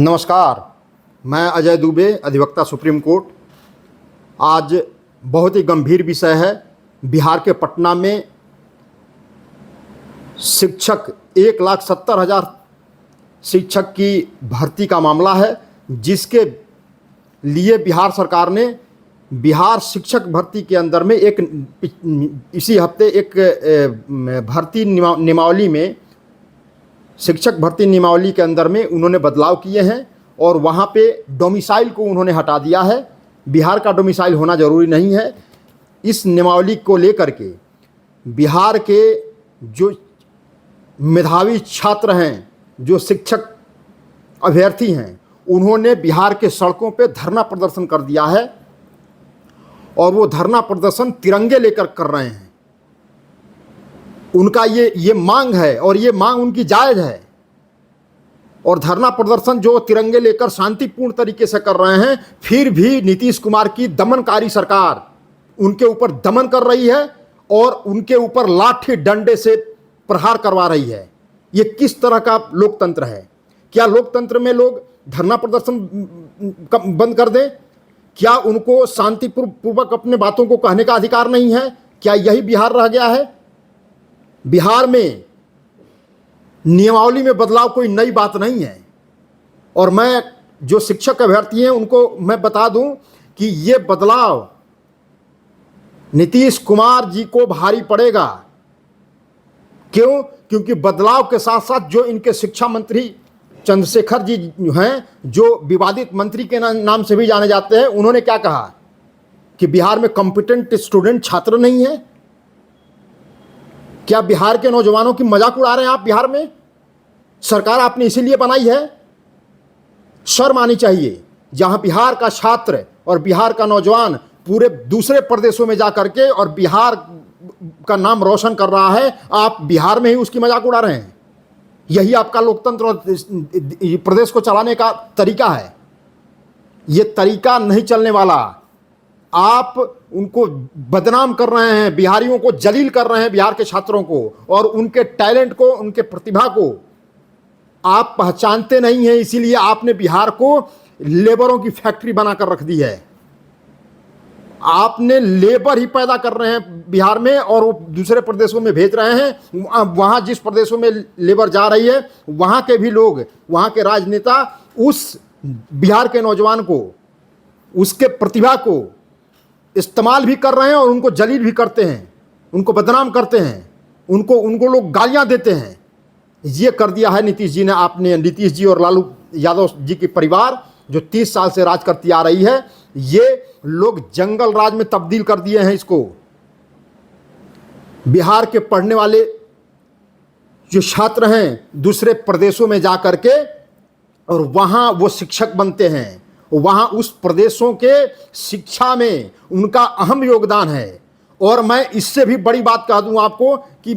नमस्कार, मैं अजय दुबे, अधिवक्ता सुप्रीम कोर्ट। आज बहुत ही गंभीर विषय है। बिहार के पटना में शिक्षक 1,70,000 शिक्षक की भर्ती का मामला है, जिसके लिए बिहार सरकार ने बिहार शिक्षक भर्ती के अंदर में इसी हफ्ते एक भर्ती नियमावली में शिक्षक भर्ती नियमावली के अंदर में उन्होंने बदलाव किए हैं और वहाँ पे डोमिसाइल को उन्होंने हटा दिया है। बिहार का डोमिसाइल होना ज़रूरी नहीं है। इस नियमावली को लेकर के बिहार के जो मेधावी छात्र हैं, जो शिक्षक अभ्यर्थी हैं, उन्होंने बिहार के सड़कों पे धरना प्रदर्शन कर दिया है और वो धरना प्रदर्शन तिरंगे लेकर कर रहे हैं। उनका ये मांग है और ये मांग उनकी जायज़ है। और धरना प्रदर्शन जो तिरंगे लेकर शांतिपूर्ण तरीके से कर रहे हैं, फिर भी नीतीश कुमार की दमनकारी सरकार उनके ऊपर दमन कर रही है और उनके ऊपर लाठी डंडे से प्रहार करवा रही है। ये किस तरह का लोकतंत्र है? क्या लोकतंत्र में लोग धरना प्रदर्शन बंद कर दें? क्या उनको शांतिपूर्वक अपने बातों को कहने का अधिकार नहीं है? क्या यही बिहार रह गया है? बिहार में नियमावली में बदलाव कोई नई बात नहीं है। और मैं जो शिक्षक अभ्यर्थी हैं उनको मैं बता दूं कि ये बदलाव नीतीश कुमार जी को भारी पड़ेगा। क्यों? क्योंकि बदलाव के साथ साथ जो इनके शिक्षा मंत्री चंद्रशेखर जी हैं, जो विवादित मंत्री के नाम से भी जाने जाते हैं, उन्होंने क्या कहा कि बिहार में कॉम्पिटेंट स्टूडेंट छात्र नहीं है। क्या बिहार के नौजवानों की मजाक उड़ा रहे हैं आप? बिहार में सरकार आपने इसीलिए बनाई है। शर्म आनी चाहिए। जहां बिहार का छात्र और बिहार का नौजवान पूरे दूसरे प्रदेशों में जा करके और बिहार का नाम रोशन कर रहा है, आप बिहार में ही उसकी मजाक उड़ा रहे हैं। यही आपका लोकतंत्र और प्रदेश को चलाने का तरीका है। ये तरीका नहीं चलने वाला। आप उनको बदनाम कर रहे हैं, बिहारियों को जलील कर रहे हैं, बिहार के छात्रों को, और उनके टैलेंट को, उनके प्रतिभा को आप पहचानते नहीं हैं। इसीलिए आपने बिहार को लेबरों की फैक्ट्री बनाकर रख दी है। आपने लेबर ही पैदा कर रहे हैं बिहार में और वो दूसरे प्रदेशों में भेज रहे हैं। वहाँ जिस प्रदेशों में लेबर जा रही है, वहाँ के भी लोग, वहाँ के राजनेता उस बिहार के नौजवान को, उसके प्रतिभा को इस्तेमाल भी कर रहे हैं और उनको जलील भी करते हैं, उनको बदनाम करते हैं, उनको लोग गालियां देते हैं। ये कर दिया है नीतीश जी ने। आपने नीतीश जी और लालू यादव जी की परिवार जो 30 साल से राज करती आ रही है, ये लोग जंगल राज में तब्दील कर दिए हैं इसको। बिहार के पढ़ने वाले जो छात्र हैं, दूसरे प्रदेशों में जा करके और वहाँ वो शिक्षक बनते हैं। वहाँ उस प्रदेशों के शिक्षा में उनका अहम योगदान है। और मैं इससे भी बड़ी बात कह दूं आपको कि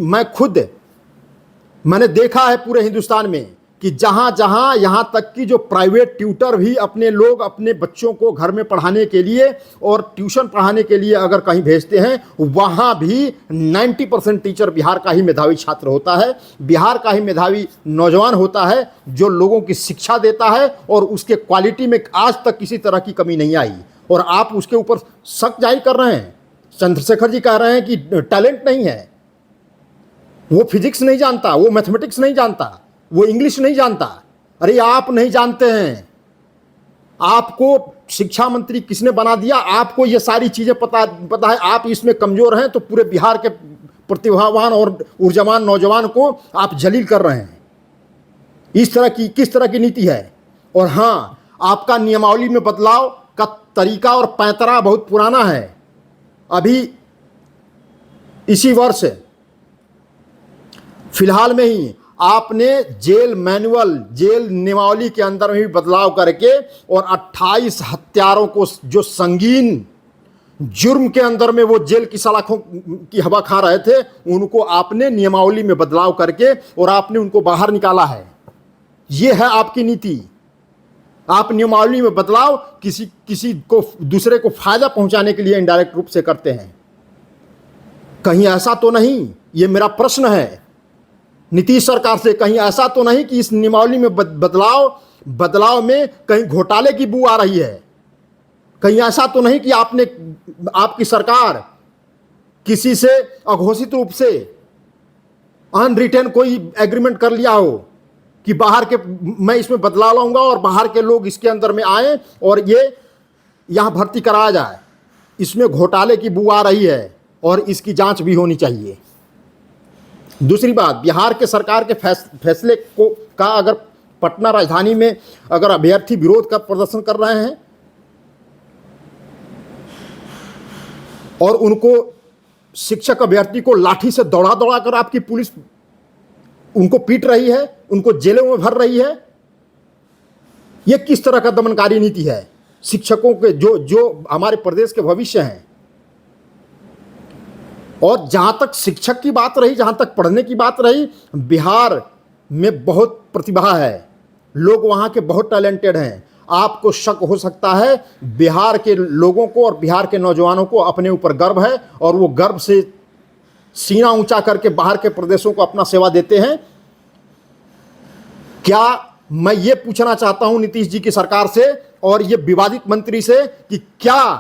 मैंने देखा है पूरे हिंदुस्तान में कि जहाँ जहाँ यहाँ तक कि जो प्राइवेट ट्यूटर भी अपने लोग अपने बच्चों को घर में पढ़ाने के लिए और ट्यूशन पढ़ाने के लिए अगर कहीं भेजते हैं, वहाँ भी 90% टीचर बिहार का ही मेधावी छात्र होता है, बिहार का ही मेधावी नौजवान होता है, जो लोगों की शिक्षा देता है और उसके क्वालिटी में आज तक किसी तरह की कमी नहीं आई। और आप उसके ऊपर शक जाहिर कर रहे हैं। चंद्रशेखर जी कह रहे हैं कि टैलेंट नहीं है, वो फिजिक्स नहीं जानता, वो मैथमेटिक्स नहीं जानता, वो इंग्लिश नहीं जानता। अरे आप नहीं जानते हैं। आपको शिक्षा मंत्री किसने बना दिया? आपको ये सारी चीजें पता है। आप इसमें कमजोर हैं तो पूरे बिहार के प्रतिभावान और ऊर्जावान नौजवान को आप जलील कर रहे हैं। इस तरह की किस तरह की नीति है? और हाँ, आपका नियमावली में बदलाव का तरीका और पैंतरा बहुत पुराना है। अभी इसी वर्ष फिलहाल में ही आपने जेल नियमावली के अंदर में भी बदलाव करके और 28 हत्यारों को, जो संगीन जुर्म के अंदर में वो जेल की सलाखों की हवा खा रहे थे, उनको आपने नियमावली में बदलाव करके और आपने उनको बाहर निकाला है। ये है आपकी नीति। आप नियमावली में बदलाव किसी को, दूसरे को फायदा पहुंचाने के लिए इनडायरेक्ट रूप से करते हैं। कहीं ऐसा तो नहीं, ये मेरा प्रश्न है नीतीश सरकार से, कहीं ऐसा तो नहीं कि इस नियमावली में बदलाव बदलाव में कहीं घोटाले की बू आ रही है? कहीं ऐसा तो नहीं कि आपकी सरकार किसी से अघोषित रूप से अनरिटन कोई एग्रीमेंट कर लिया हो कि बाहर के मैं इसमें बदलाव लाऊंगा और बाहर के लोग इसके अंदर में आए और ये यहां भर्ती कराया जाए? इसमें घोटाले की बू आ रही है और इसकी जांच भी होनी चाहिए। दूसरी बात, बिहार के सरकार के फैसले का अगर पटना राजधानी में अगर अभ्यर्थी विरोध का प्रदर्शन कर रहे हैं और उनको शिक्षक अभ्यर्थी को लाठी से दौड़ा दौड़ा कर आपकी पुलिस उनको पीट रही है, उनको जेलों में भर रही है, यह किस तरह का दमनकारी नीति है? शिक्षकों के जो हमारे प्रदेश के भविष्य हैं। और जहां तक शिक्षक की बात रही, जहां तक पढ़ने की बात रही, बिहार में बहुत प्रतिभा है, लोग वहां के बहुत टैलेंटेड हैं। आपको शक हो सकता है, बिहार के लोगों को और बिहार के नौजवानों को अपने ऊपर गर्व है और वो गर्व से सीना ऊंचा करके बाहर के प्रदेशों को अपना सेवा देते हैं। क्या मैं ये पूछना चाहता हूं नीतीश जी की सरकार से और ये विवादित मंत्री से कि क्या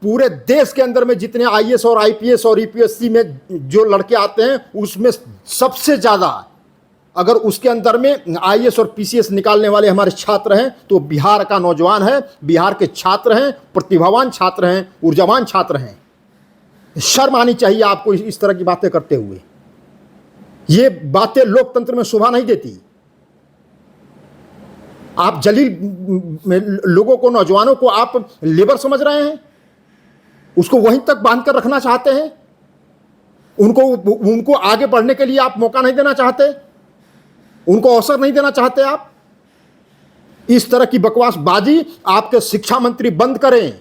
पूरे देश के अंदर में जितने आईएएस और आईपीएस और यूपीएससी में जो लड़के आते हैं उसमें सबसे ज्यादा अगर उसके अंदर में आईएएस और पीसीएस निकालने वाले हमारे छात्र हैं तो बिहार का नौजवान है, बिहार के छात्र हैं, प्रतिभावान छात्र हैं, ऊर्जावान छात्र हैं। शर्म आनी चाहिए आपको इस तरह की बातें करते हुए। ये बातें लोकतंत्र में शोभा नहीं देती। आप जलील लोगों को, नौजवानों को आप लेबर समझ रहे हैं, उसको वहीं तक बांध कर रखना चाहते हैं, उनको आगे बढ़ने के लिए आप मौका नहीं देना चाहते, उनको अवसर नहीं देना चाहते। आप इस तरह की बकवासबाजी आपके शिक्षा मंत्री बंद करें,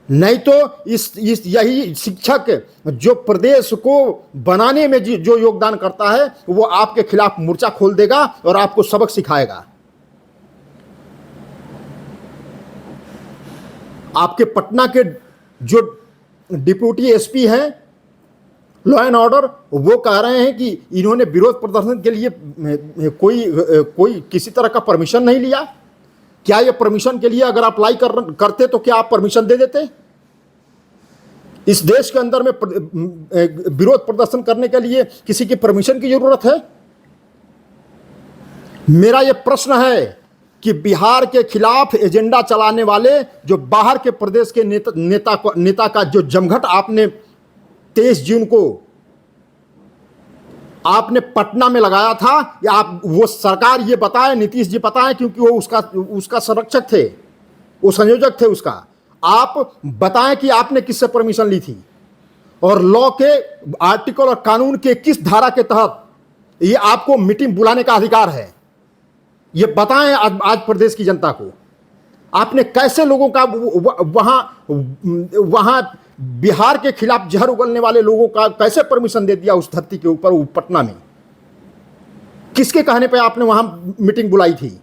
नहीं तो यही शिक्षक जो प्रदेश को बनाने में जो योगदान करता है वो आपके खिलाफ मोर्चा खोल देगा और आपको सबक सिखाएगा। आपके पटना के जो डिप्टी एसपी हैं लॉ एंड ऑर्डर, वो कह रहे हैं कि इन्होंने विरोध प्रदर्शन के लिए कोई किसी तरह का परमिशन नहीं लिया। क्या ये परमिशन के लिए अगर अप्लाई करते तो क्या आप परमिशन दे देते? इस देश के अंदर में विरोध प्रदर्शन करने के लिए किसी की परमिशन की जरूरत है? मेरा यह प्रश्न है कि बिहार के खिलाफ एजेंडा चलाने वाले जो बाहर के प्रदेश के नेता का जो जमघट आपने 23 जून को आपने पटना में लगाया था, या आप वो सरकार ये बताए, नीतीश जी बताएं, क्योंकि वो उसका संरक्षक थे, वो संयोजक थे उसका। आप बताएं कि आपने किससे परमिशन ली थी और लॉ के आर्टिकल और कानून के किस धारा के तहत ये आपको मीटिंग बुलाने का अधिकार है, ये बताएं आज प्रदेश की जनता को। आपने कैसे लोगों का वहां बिहार के खिलाफ जहर उगलने वाले लोगों का कैसे परमिशन दे दिया उस धरती के ऊपर, पटना में? किसके कहने पे आपने वहां मीटिंग बुलाई थी?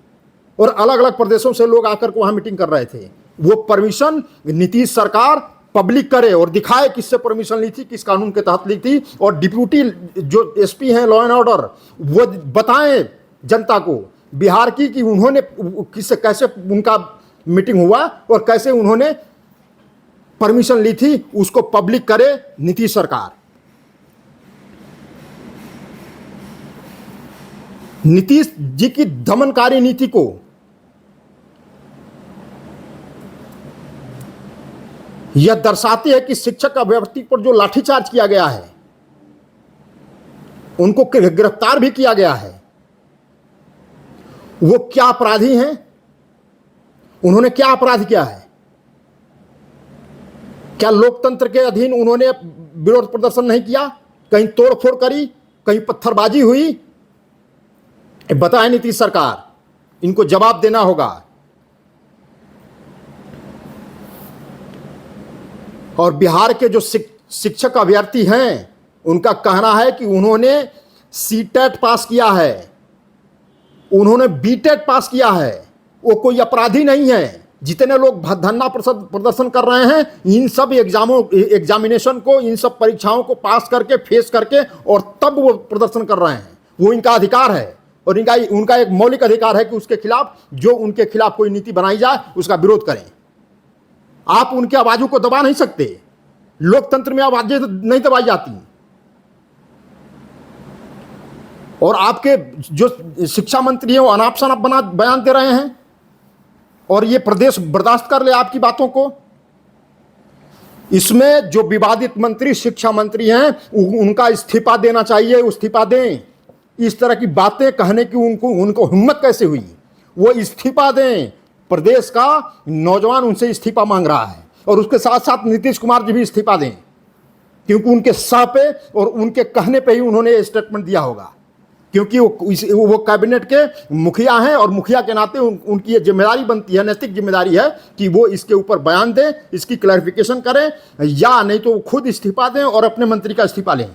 और अलग अलग प्रदेशों से लोग आकर के वहां मीटिंग कर रहे थे। वो परमिशन नीतीश सरकार पब्लिक करे और दिखाए किससे परमिशन ली थी, किस कानून के तहत ली थी। और डिप्टी जो एसपी हैं लॉ एंड ऑर्डर, वो बताएं जनता को बिहार की कि उन्होंने किससे कैसे उनका मीटिंग हुआ और कैसे उन्होंने परमिशन ली थी, उसको पब्लिक करे नीतीश सरकार। नीतीश जी की दमनकारी नीति को यह दर्शाती है कि शिक्षक अभ्यर्थी पर जो लाठीचार्ज किया गया है, उनको गिरफ्तार भी किया गया है, वो क्या अपराधी हैं? उन्होंने क्या अपराध किया है? क्या लोकतंत्र के अधीन उन्होंने विरोध प्रदर्शन नहीं किया? कहीं तोड़फोड़ करी, कहीं पत्थरबाजी हुई? बताएं नीतीश सरकार, इनको जवाब देना होगा। और बिहार के जो शिक्षक अभ्यर्थी हैं, उनका कहना है कि उन्होंने सीटेट पास किया है, उन्होंने बीटेट पास किया है, वो कोई अपराधी नहीं है। जितने लोग धरना प्रदर्शन कर रहे हैं, इन सब एग्जामिनेशन को, इन सब परीक्षाओं को पास करके, फेस करके और तब वो प्रदर्शन कर रहे हैं, वो इनका अधिकार है। और उनका एक मौलिक अधिकार है कि उसके खिलाफ, जो उनके खिलाफ कोई नीति बनाई जाए उसका विरोध करें। आप उनकी आवाजों को दबा नहीं सकते। लोकतंत्र में आवाजें नहीं दबाई जाती। और आपके जो शिक्षा मंत्री हैं वो अनाप शनाप बयान दे रहे हैं और ये प्रदेश बर्दाश्त कर ले आपकी बातों को। इसमें जो विवादित मंत्री शिक्षा मंत्री हैं उनका इस्तीफा देना चाहिए, इस्तीफा दें। इस तरह की बातें कहने की उनको हिम्मत कैसे हुई? वो इस्तीफा दें। प्रदेश का नौजवान उनसे इस्तीफा मांग रहा है और उसके साथ साथ नीतीश कुमार जी भी इस्तीफा दें, क्योंकि उनके सह पे और उनके कहने पे ही उन्होंने स्टेटमेंट दिया होगा, क्योंकि वो कैबिनेट के मुखिया हैं और मुखिया के नाते उनकी ये जिम्मेदारी बनती है, नैतिक जिम्मेदारी है कि वो इसके ऊपर बयान दें, इसकी क्लैरिफिकेशन करें, या नहीं तो वो खुद इस्तीफा दें और अपने मंत्री का इस्तीफा लें।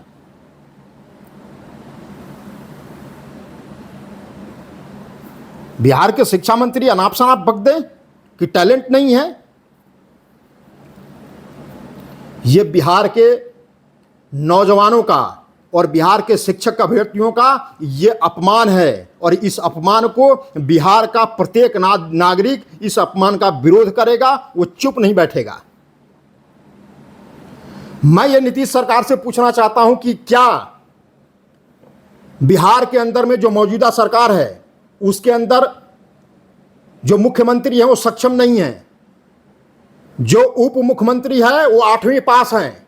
बिहार के शिक्षा मंत्री अनाप शनाप बक दें कि टैलेंट नहीं है। ये बिहार के नौजवानों का और बिहार के शिक्षक अभ्यर्थियों का ये अपमान है और इस अपमान को बिहार का प्रत्येक नागरिक इस अपमान का विरोध करेगा, वो चुप नहीं बैठेगा। मैं ये नीतीश सरकार से पूछना चाहता हूं कि क्या बिहार के अंदर में जो मौजूदा सरकार है उसके अंदर जो मुख्यमंत्री है वो सक्षम नहीं है, जो उप मुख्यमंत्री है वो 8वीं पास हैं,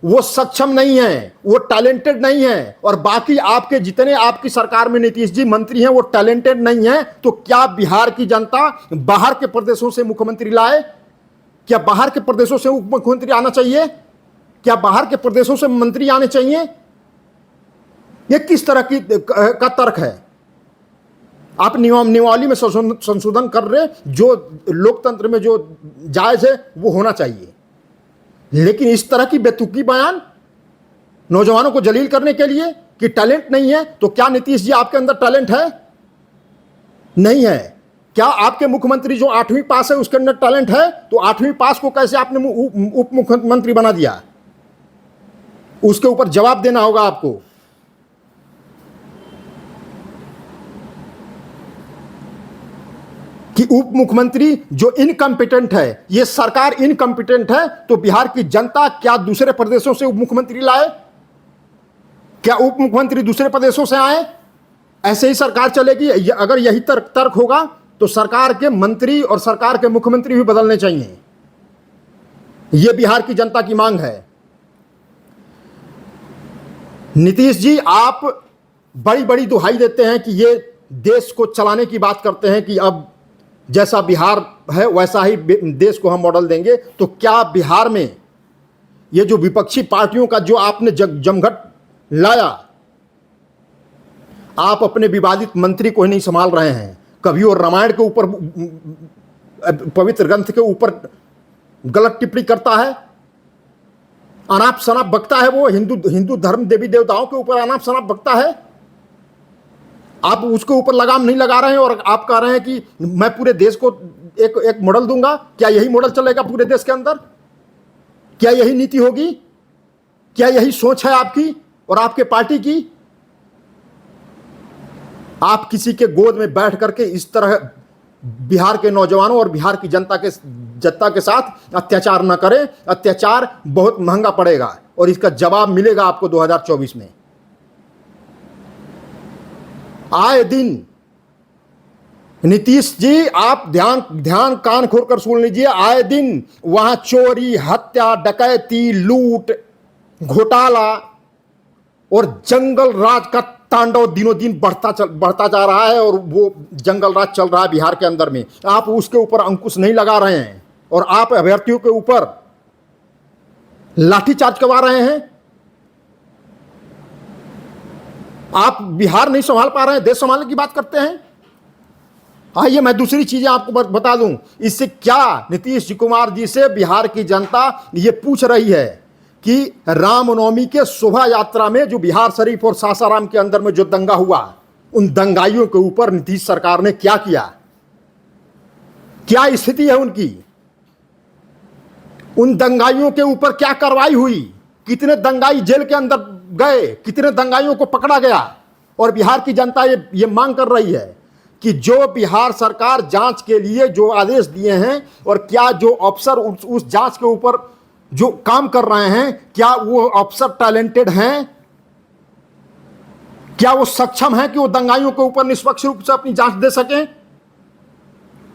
वो सक्षम नहीं है, वो टैलेंटेड नहीं है, और बाकी आपके जितने आपकी सरकार में नीतीश जी मंत्री हैं वो टैलेंटेड नहीं है, तो क्या बिहार की जनता बाहर के प्रदेशों से मुख्यमंत्री लाए? क्या बाहर के प्रदेशों से उप मुख्यमंत्री आना चाहिए? क्या बाहर के प्रदेशों से मंत्री आने चाहिए? ये किस तरह का तर्क है? आप नियमावली में संशोधन कर रहे, जो लोकतंत्र में जो जायज है वो होना चाहिए, लेकिन इस तरह की बेतुकी बयान नौजवानों को जलील करने के लिए कि टैलेंट नहीं है। तो क्या नीतीश जी आपके अंदर टैलेंट है? नहीं है। क्या आपके मुख्यमंत्री जो 8वीं पास है उसके अंदर टैलेंट है? तो 8वीं पास को कैसे आपने उप मुख्यमंत्री बना दिया? उसके ऊपर जवाब देना होगा आपको। कि उप मुख्यमंत्री जो इनकम्पिटेंट है, ये सरकार इनकम्पिटेंट है, तो बिहार की जनता क्या दूसरे प्रदेशों से उप मुख्यमंत्री लाए? क्या उप मुख्यमंत्री दूसरे प्रदेशों से आए? ऐसे ही सरकार चलेगी? अगर यही तर्क होगा तो सरकार के मंत्री और सरकार के मुख्यमंत्री भी बदलने चाहिए। यह बिहार की जनता की मांग है। नीतीश जी, आप बड़ी बड़ी दुहाई देते हैं कि ये देश को चलाने की बात करते हैं कि अब जैसा बिहार है वैसा ही देश को हम मॉडल देंगे। तो क्या बिहार में ये जो विपक्षी पार्टियों का जो आपने जमघट लाया, आप अपने विवादित मंत्री को ही नहीं संभाल रहे हैं। कभी वो रामायण के ऊपर, पवित्र ग्रंथ के ऊपर गलत टिप्पणी करता है, अनाप शनाप बकता है, वो हिंदू धर्म देवी देवताओं के ऊपर अनाप शनाप बकता है। आप उसके ऊपर लगाम नहीं लगा रहे हैं और आप कह रहे हैं कि मैं पूरे देश को एक मॉडल दूंगा। क्या यही मॉडल चलेगा पूरे देश के अंदर? क्या यही नीति होगी? क्या यही सोच है आपकी और आपके पार्टी की? आप किसी के गोद में बैठ करके इस तरह बिहार के नौजवानों और बिहार की जनता के साथ अत्याचार न करें। अत्याचार बहुत महंगा पड़ेगा और इसका जवाब मिलेगा आपको 2024 में। आए दिन नीतीश जी, आप ध्यान कान खोलकर सुन लीजिए। आए दिन वहां चोरी, हत्या, डकैती, लूट, घोटाला और जंगल राज का तांडव दिनों दिन बढ़ता जा रहा है और वो जंगल राज चल रहा है बिहार के अंदर में। आप उसके ऊपर अंकुश नहीं लगा रहे हैं और आप अभ्यर्थियों के ऊपर लाठीचार्ज करवा रहे हैं। आप बिहार नहीं संभाल पा रहे हैं, देश संभालने की बात करते हैं। आइए मैं दूसरी चीजें आपको बता दूं। इससे क्या नीतीश कुमार जी से बिहार की जनता ये पूछ रही है कि रामनवमी के शोभा यात्रा में जो बिहार शरीफ और सासाराम के अंदर में जो दंगा हुआ, उन दंगाइयों के ऊपर नीतीश सरकार ने क्या किया? क्या स्थिति है उनकी? उन दंगाइयों के ऊपर क्या कार्रवाई हुई? कितने दंगाई जेल के अंदर गए? कितने दंगाइयों को पकड़ा गया और बिहार की जनता ये मांग कर रही है कि जो बिहार सरकार जांच के लिए जो आदेश दिए हैं और क्या जो अफसर उस जांच के ऊपर जो काम कर रहे हैं, क्या वो अफसर टैलेंटेड हैं, क्या वो सक्षम हैं कि वो दंगाइयों के ऊपर निष्पक्ष रूप से अपनी जांच दे सकें।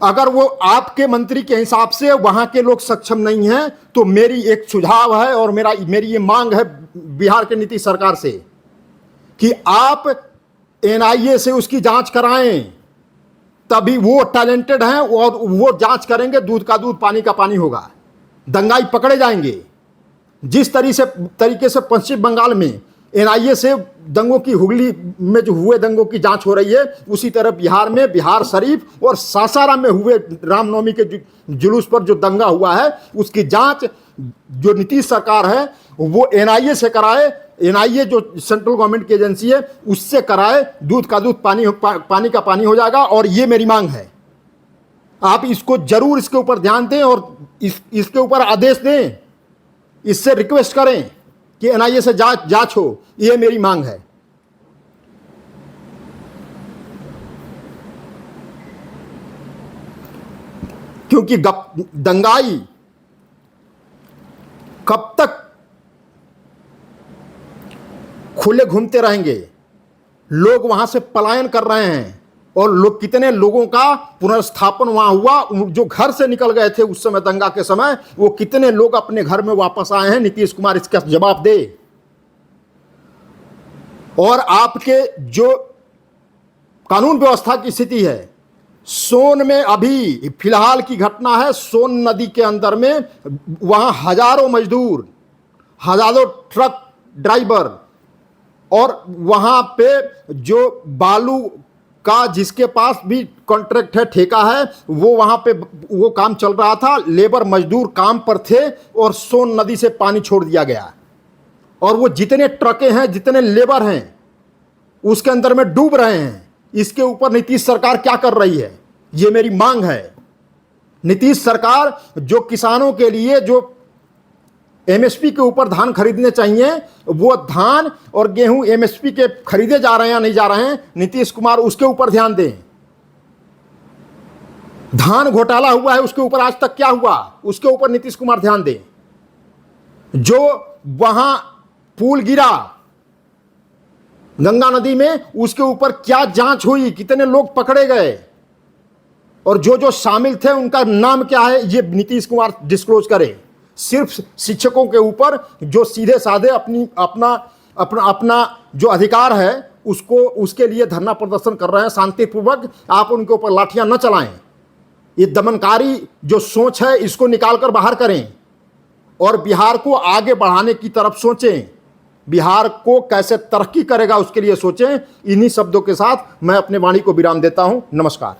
अगर वो आपके मंत्री के हिसाब से वहां के लोग सक्षम नहीं हैं, तो मेरी एक सुझाव है और मेरी ये मांग है बिहार के नीतीश सरकार से कि आप एनआईए से उसकी जांच कराएं, तभी वो टैलेंटेड हैं और वो जांच करेंगे, दूध का दूध पानी का पानी होगा, दंगाई पकड़े जाएंगे। जिस तरीके से पश्चिम बंगाल में एनआईए से दंगों की, हुगली में जो हुए दंगों की जांच हो रही है, उसी तरह बिहार में बिहार शरीफ और सासाराम में हुए रामनवमी के जुलूस पर जो दंगा हुआ है, उसकी जांच जो नीतीश सरकार है वो एनआईए से कराए। एनआईए जो सेंट्रल गवर्नमेंट की एजेंसी है उससे कराए, दूध का दूध पानी का पानी हो जाएगा। और ये मेरी मांग है, आप इसको जरूर इसके ऊपर ध्यान दें और इसके ऊपर आदेश दें, इससे रिक्वेस्ट करें कि एनआईए से जांच हो। ये मेरी मांग है। क्योंकि दंगाई कब तक खुले घूमते रहेंगे, लोग वहां से पलायन कर रहे हैं और लोग, कितने लोगों का पुनर्स्थापन वहां हुआ, जो घर से निकल गए थे उस समय दंगा के समय, वो कितने लोग अपने घर में वापस आए हैं। नीतीश कुमार इसका जवाब दे। और आपके जो कानून व्यवस्था की स्थिति है, सोन में अभी फिलहाल की घटना है, सोन नदी के अंदर में वहां हजारों मजदूर, हजारों ट्रक ड्राइवर और वहां पे जो बालू का जिसके पास भी कॉन्ट्रैक्ट है, ठेका है, वो वहां पे वो काम चल रहा था, लेबर मजदूर काम पर थे और सोन नदी से पानी छोड़ दिया गया और वो जितने ट्रकें हैं, जितने लेबर हैं, उसके अंदर में डूब रहे हैं। इसके ऊपर नीतीश सरकार क्या कर रही है, ये मेरी मांग है। नीतीश सरकार जो किसानों के लिए जो एमएसपी के ऊपर धान खरीदने चाहिए, वो धान और गेहूं एमएसपी के खरीदे जा रहे हैं या नहीं जा रहे हैं, नीतीश कुमार उसके ऊपर ध्यान दें। धान घोटाला हुआ है, उसके ऊपर आज तक क्या हुआ, उसके ऊपर नीतीश कुमार ध्यान दें। जो वहां पुल गिरा गंगा नदी में, उसके ऊपर क्या जांच हुई, कितने लोग पकड़े गए और जो शामिल थे उनका नाम क्या है, ये नीतीश कुमार डिस्क्लोज करे। सिर्फ शिक्षकों के ऊपर जो सीधे साधे अपना जो अधिकार है उसको, उसके लिए धरना प्रदर्शन कर रहे हैं शांतिपूर्वक, आप उनके ऊपर लाठियां न चलाएं। ये दमनकारी जो सोच है इसको निकालकर बाहर करें और बिहार को आगे बढ़ाने की तरफ सोचें। बिहार को कैसे तरक्की करेगा उसके लिए सोचें। इन्हीं शब्दों के साथ मैं अपने वाणी को विराम देता हूं। नमस्कार।